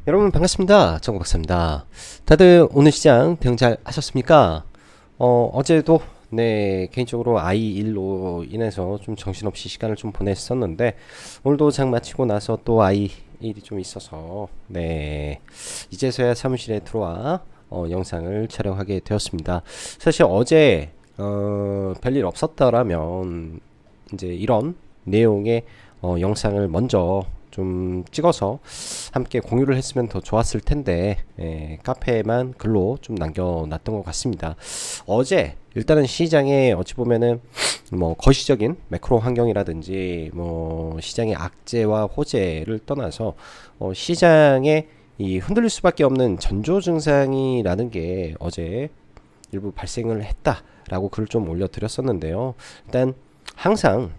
여러분 반갑습니다. 정박사입니다. 다들 오늘 시장 대응 잘 하셨습니까? 어제도 네 개인적으로 아이 일로 인해서 좀 정신없이 시간을 좀 보냈었는데 오늘도 장 마치고 나서 또 아이 일이 좀 있어서 네 이제서야 사무실에 들어와 영상을 촬영하게 되었습니다. 사실 어제 별일 없었더라면 이제 이런 내용의 영상을 먼저 좀 찍어서 함께 공유를 했으면 더 좋았을 텐데 카페에만 글로 좀 남겨놨던 것 같습니다. 어제 일단은 시장에 어찌 보면은 뭐 거시적인 매크로 환경이라든지 뭐 시장의 악재와 호재를 떠나서 시장에 이 흔들릴 수밖에 없는 전조 증상이라는 게 어제 일부 발생을 했다라고 글을 좀 올려드렸었는데요. 일단 항상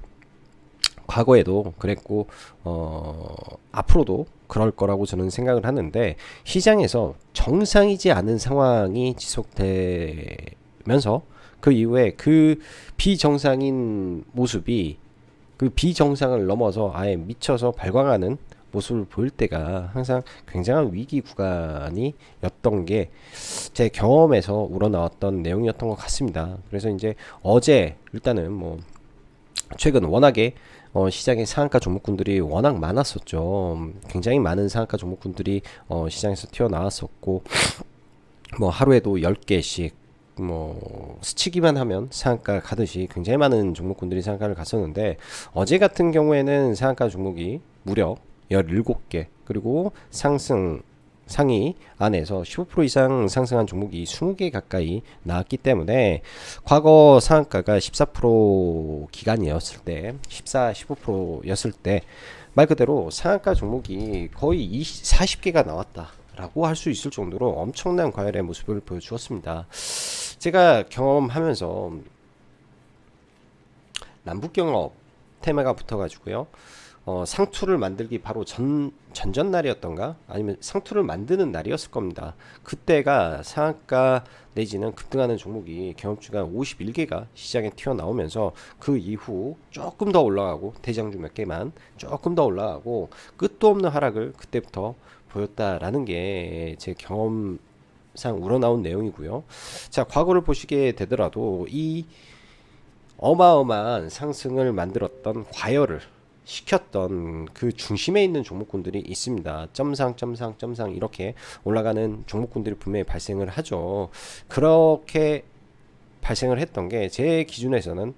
과거에도 그랬고 앞으로도 그럴 거라고 저는 생각을 하는데 시장에서 정상이지 않은 상황이 지속되면서 그 이후에 그 비정상인 모습이 그 비정상을 넘어서 아예 미쳐서 발광하는 모습을 보일 때가 항상 굉장한 위기 구간이 였던 게 제 경험에서 우러나왔던 내용이었던 것 같습니다. 그래서 이제 어제 일단은 뭐 최근 워낙에 시장의 상한가 종목군들이 워낙 많았었죠. 굉장히 많은 상한가 종목군들이 시장에서 튀어나왔었고 뭐 하루에도 10개씩 뭐 스치기만 하면 상한가 가듯이 굉장히 많은 종목군들이 상한가를 갔었는데 어제 같은 경우에는 상한가 종목이 무려 17개 그리고 상위 안에서 15% 이상 상승한 종목이 20개 가까이 나왔기 때문에 과거 상한가가 14% 기간이었을 때 14, 15%였을 때 말 그대로 상한가 종목이 거의 20, 40개가 나왔다 라고 할 수 있을 정도로 엄청난 과열의 모습을 보여주었습니다. 제가 경험하면서 남북경업 테마가 붙어가지고요. 상투를 만들기 바로 전전날이었던가 아니면 상투를 만드는 날이었을 겁니다. 그때가 상한가 내지는 급등하는 종목이 경업주가 51개가 시장에 튀어나오면서 그 이후 조금 더 올라가고 대장주 몇 개만 조금 더 올라가고 끝도 없는 하락을 그때부터 보였다라는 게 제 경험상 우러나온 내용이고요. 자, 과거를 보시게 되더라도 이 어마어마한 상승을 만들었던 과열을 시켰던 그 중심에 있는 종목군들이 있습니다. 점상 이렇게 올라가는 종목군들이 분명히 발생을 하죠. 그렇게 발생을 했던 게 제 기준에서는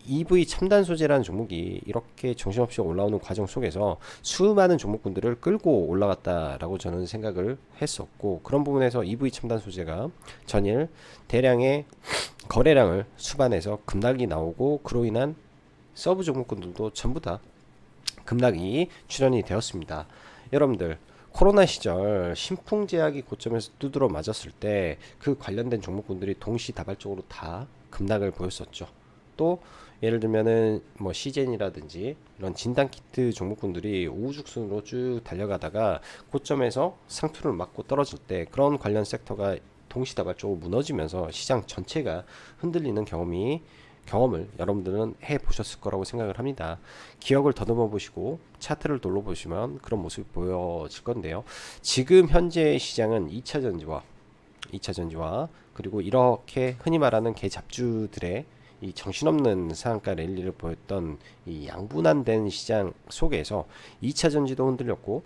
EV 첨단 소재라는 종목이 이렇게 정신없이 올라오는 과정 속에서 수많은 종목군들을 끌고 올라갔다라고 저는 생각을 했었고 그런 부분에서 EV 첨단 소재가 전일 대량의 거래량을 수반해서 급락이 나오고 그로 인한 서브 종목군들도 전부 다 급락이 출현이 되었습니다. 여러분들 코로나 시절 신풍제약이 고점에서 두드러 맞았을 때 그 관련된 종목군들이 동시다발적으로 다 급락을 보였었죠. 또 예를 들면은 뭐 시젠이라든지 이런 진단키트 종목군들이 우후죽순으로 쭉 달려가다가 고점에서 상투를 맞고 떨어질 때 그런 관련 섹터가 동시다발적으로 무너지면서 시장 전체가 흔들리는 경험을 여러분들은 해 보셨을 거라고 생각을 합니다. 기억을 더듬어 보시고 차트를 돌려 보시면 그런 모습이 보여질 건데요. 지금 현재 시장은 2차 전지와 그리고 이렇게 흔히 말하는 개잡주들의 이 정신없는 상한가 랠리를 보였던 이 양분한된 시장 속에서 2차 전지도 흔들렸고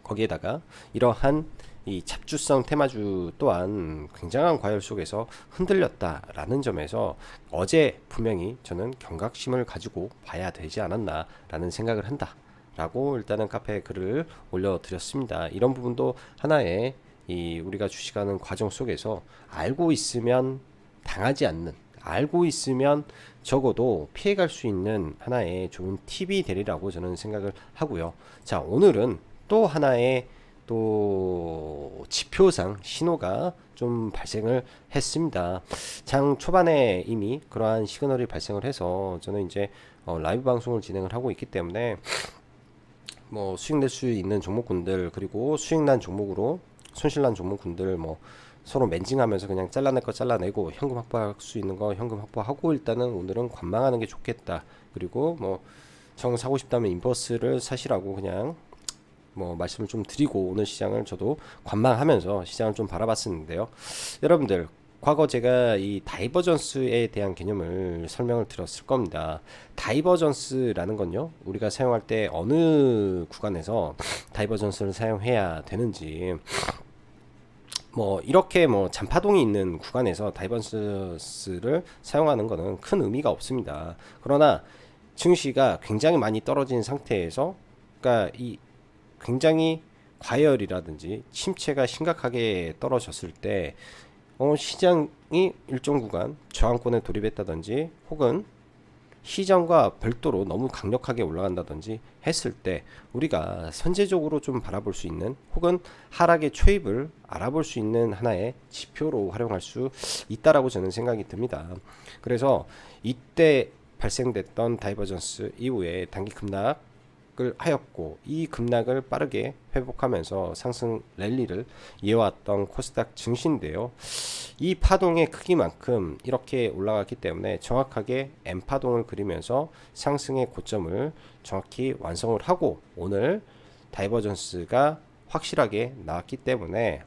거기에다가 이러한 이 잡주성 테마주 또한 굉장한 과열 속에서 흔들렸다라는 점에서 어제 분명히 저는 경각심을 가지고 봐야 되지 않았나라는 생각을 한다. 라고 일단은 카페에 글을 올려드렸습니다. 이런 부분도 하나의 이 우리가 주식하는 과정 속에서 알고 있으면 당하지 않는 알고 있으면 적어도 피해갈 수 있는 하나의 좋은 팁이 되리라고 저는 생각을 하고요. 자, 오늘은 또 하나의 또 지표상 신호가 좀 발생을 했습니다. 장 초반에 이미 그러한 시그널이 발생을 해서 저는 이제 라이브 방송을 진행을 하고 있기 때문에 뭐 수익 낼 수 있는 종목군들 그리고 수익 난 종목으로 손실 난 종목군들 뭐 서로 멘징하면서 그냥 잘라낼 거 잘라내고 현금 확보할 수 있는 거 현금 확보하고 일단은 오늘은 관망하는 게 좋겠다. 그리고 뭐 정 사고 싶다면 인버스를 사시라고 그냥 뭐 말씀을 좀 드리고 오늘 시장을 저도 관망하면서 시장을 좀 바라봤었는데요. 여러분들 과거 제가 이 다이버전스에 대한 개념을 설명을 드렸을 겁니다. 다이버전스라는 건요, 우리가 사용할 때 어느 구간에서 다이버전스를 사용해야 되는지, 뭐 이렇게 뭐 잔파동이 있는 구간에서 다이버전스를 사용하는 것은 큰 의미가 없습니다. 그러나 증시가 굉장히 많이 떨어진 상태에서, 그러니까 이 굉장히 과열이라든지 침체가 심각하게 떨어졌을 때 시장이 일정 구간 저항권에 돌입했다든지 혹은 시장과 별도로 너무 강력하게 올라간다든지 했을 때 우리가 선제적으로 좀 바라볼 수 있는 혹은 하락의 초입을 알아볼 수 있는 하나의 지표로 활용할 수 있다라고 저는 생각이 듭니다. 그래서 이때 발생됐던 다이버전스 이후에 단기 급락을 하였고, 이 급락을 빠르게 회복하면서 상승 랠리를 이어왔던 코스닥 증시인데요. 이 파동의 크기만큼 이렇게 올라갔기 때문에 정확하게 M파동을 그리면서 상승의 고점을 정확히 완성을 하고 오늘 다이버전스가 확실하게 나왔기 때문에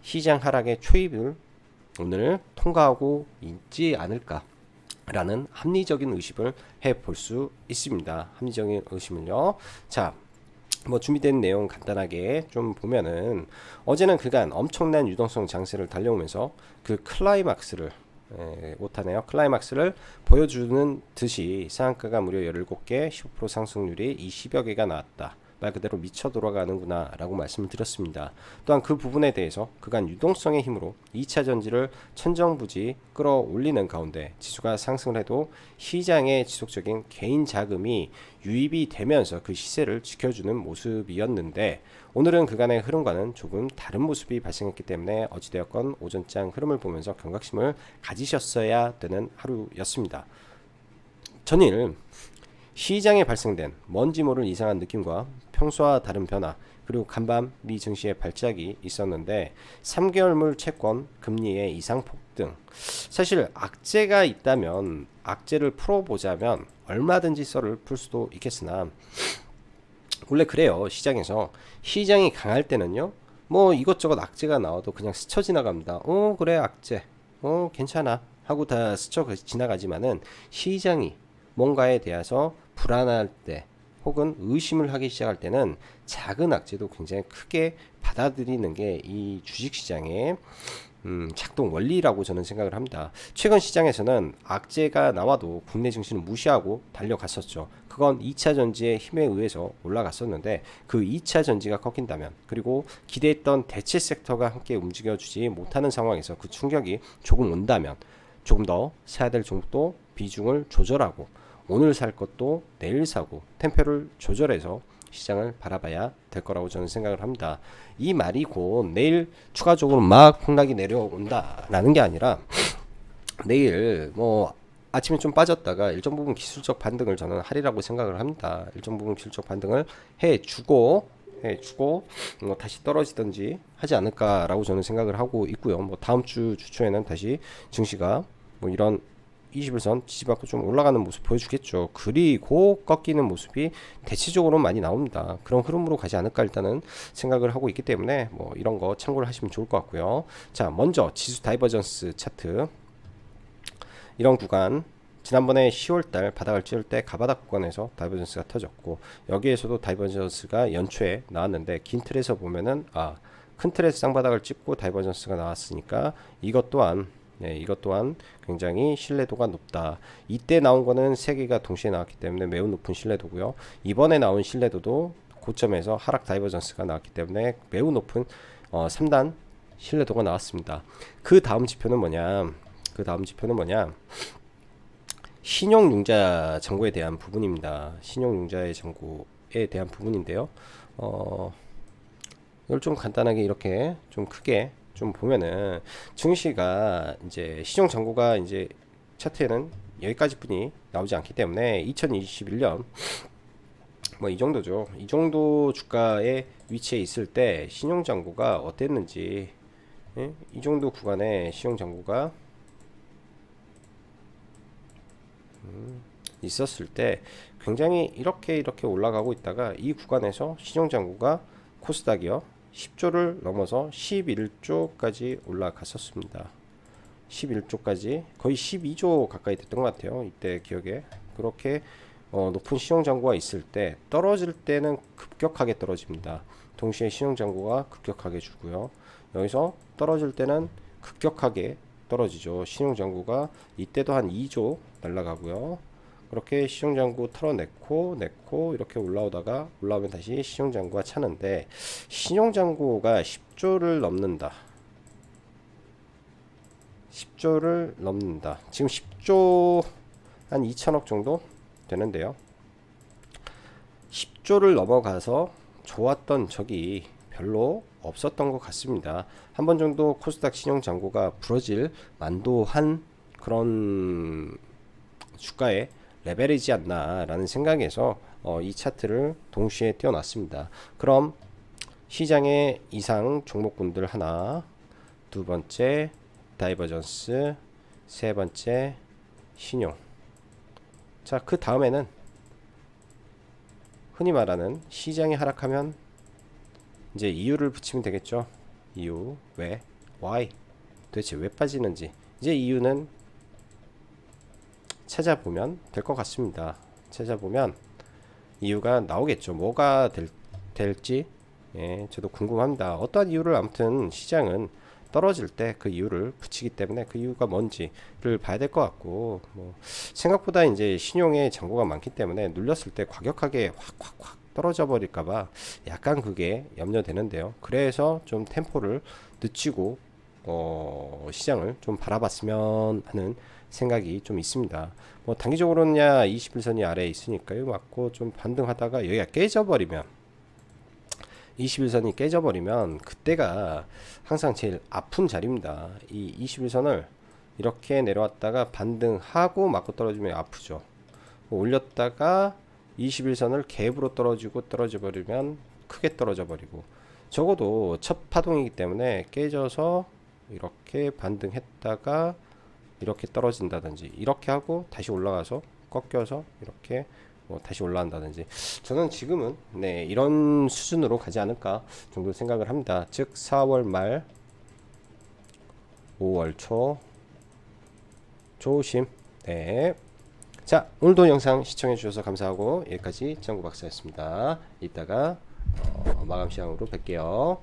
시장 하락의 초입을 오늘 통과하고 있지 않을까 라는 합리적인 의심을 해볼 수 있습니다. 합리적인 의심을요. 자, 뭐 준비된 내용 간단하게 좀 보면은 어제는 그간 엄청난 유동성 장세를 달려오면서 그 클라이막스를 못하네요. 클라이막스를 보여주는 듯이 상한가가 무려 17개, 15% 상승률이 20여 개가 나왔다. 말 그대로 미쳐 돌아가는구나 라고 말씀을 드렸습니다. 또한 그 부분에 대해서 그간 유동성의 힘으로 2차 전지를 천정부지 끌어올리는 가운데 지수가 상승을 해도 시장의 지속적인 개인 자금이 유입이 되면서 그 시세를 지켜주는 모습이었는데, 오늘은 그간의 흐름과는 조금 다른 모습이 발생했기 때문에 어찌되었건 오전장 흐름을 보면서 경각심을 가지셨어야 되는 하루였습니다. 전일 시장에 발생된 뭔지 모를 이상한 느낌과 평소와 다른 변화, 그리고 간밤 미 증시의 발작이 있었는데 3개월물 채권 금리의 이상 폭등, 사실 악재가 있다면 악재를 풀어보자면 얼마든지 썰을 풀 수도 있겠으나 원래 그래요. 시장에서 시장이 강할 때는요, 뭐 이것저것 악재가 나와도 그냥 스쳐 지나갑니다. 그래 악재, 괜찮아 하고 다 스쳐 지나가지만은 시장이 뭔가에 대해서 불안할 때 혹은 의심을 하기 시작할 때는 작은 악재도 굉장히 크게 받아들이는 게 이 주식시장의 작동 원리라고 저는 생각을 합니다. 최근 시장에서는 악재가 나와도 국내 증시는 무시하고 달려갔었죠. 그건 2차 전지의 힘에 의해서 올라갔었는데 그 2차 전지가 꺾인다면, 그리고 기대했던 대체 섹터가 함께 움직여주지 못하는 상황에서 그 충격이 조금 온다면 조금 더 사야 될 종목도 비중을 조절하고 오늘 살 것도 내일 사고 템포를 조절해서 시장을 바라봐야 될 거라고 저는 생각을 합니다. 이 말이 곧 내일 추가적으로 막 폭락이 내려온다라는 게 아니라 내일 뭐 아침에 좀 빠졌다가 일정 부분 기술적 반등을 저는 하리라고 생각을 합니다. 일정 부분 기술적 반등을 해주고 뭐 다시 떨어지든지 하지 않을까라고 저는 생각을 하고 있고요. 뭐 다음 주 주초에는 다시 증시가 뭐 이런 21선 지지받고 좀 올라가는 모습 보여주겠죠. 그리고 꺾이는 모습이 대체적으로 많이 나옵니다. 그런 흐름으로 가지 않을까 일단은 생각을 하고 있기 때문에 뭐 이런 거 참고를 하시면 좋을 것 같고요. 자, 먼저 지수 다이버전스 차트, 이런 구간 지난번에 10월달 바닥을 찍을 때 가바닥 구간에서 다이버전스가 터졌고, 여기에서도 다이버전스가 연초에 나왔는데 긴 틀에서 보면은 큰 틀에서 쌍바닥을 찍고 다이버전스가 나왔으니까 이것 또한 굉장히 신뢰도가 높다. 이때 나온 거는 세 개가 동시에 나왔기 때문에 매우 높은 신뢰도고요. 이번에 나온 신뢰도도 고점에서 하락 다이버전스가 나왔기 때문에 매우 높은 3단 신뢰도가 나왔습니다. 그 다음 지표는 뭐냐? 신용융자 잔고에 대한 부분입니다. 신용융자의 잔고에 대한 부분인데요. 이걸 좀 간단하게 이렇게 좀 크게 좀 보면은 증시가 이제 시중 잔고가 이제 차트에는 여기까지뿐이 나오지 않기 때문에 2021년 뭐 이 정도죠. 이 정도 주가의 위치에 있을 때 신용 잔고가 어땠는지, 예? 이 정도 구간에 신용 잔고가 있었을 때 굉장히 이렇게 올라가고 있다가 이 구간에서 신용장구가 코스닥이요 10조를 넘어서 11조까지 올라갔었습니다. 11조까지 거의 12조 가까이 됐던 것 같아요. 이때 기억에 그렇게 높은 신용장구가 있을 때 떨어질 때는 급격하게 떨어집니다. 동시에 신용장구가 급격하게 주고요. 여기서 떨어질 때는 급격하게 떨어지죠. 신용장구가 이때도 한 2조 날라가고요. 그렇게 신용장구 털어냈고 이렇게 올라오면 다시 신용장구가 차는데 신용장구가 10조를 넘는다. 10조를 넘는다. 지금 10조 한 2천억 정도 되는데요. 10조를 넘어가서 좋았던 적이 별로 없었던 것 같습니다. 한 번 정도 코스닥 신용장구가 부러질 만도한 그런 주가의 레벨이지 않나라는 생각에서 이 차트를 동시에 띄워놨습니다. 그럼 시장의 이상 종목군들 하나, 두 번째 다이버전스, 세 번째 신용. 자, 그 다음에는 흔히 말하는 시장이 하락하면 이제 이유를 붙이면 되겠죠. 이유, 왜, why, 도대체 왜 빠지는지 이제 이유는 찾아보면 될 것 같습니다. 찾아보면 이유가 나오겠죠. 뭐가 될지 저도 궁금합니다. 어떠한 이유를 아무튼 시장은 떨어질 때 그 이유를 붙이기 때문에 그 이유가 뭔지를 봐야 될 것 같고 뭐 생각보다 이제 신용의 잔고가 많기 때문에 눌렸을 때 과격하게 확 떨어져 버릴까봐 약간 그게 염려되는데요. 그래서 좀 템포를 늦추고 시장을 좀 바라봤으면 하는 생각이 좀 있습니다. 뭐 단기적으로는야 21선이 아래에 있으니까요. 맞고 좀 반등하다가 여기가 깨져버리면 21선이 깨져버리면 그때가 항상 제일 아픈 자리입니다. 이 21선을 이렇게 내려왔다가 반등하고 맞고 떨어지면 아프죠. 올렸다가 21선을 갭으로 떨어져 버리면 크게 떨어져 버리고 적어도 첫 파동이기 때문에 깨져서 이렇게 반등했다가 이렇게 떨어진다든지 이렇게 하고 다시 올라가서 꺾여서 이렇게 다시 올라간다든지 저는 지금은 이런 수준으로 가지 않을까 정도 생각을 합니다. 즉 4월 말 5월 초 조심. 자, 오늘도 영상 시청해 주셔서 감사하고 여기까지 정구 박사였습니다. 이따가 마감 시간으로 뵐게요.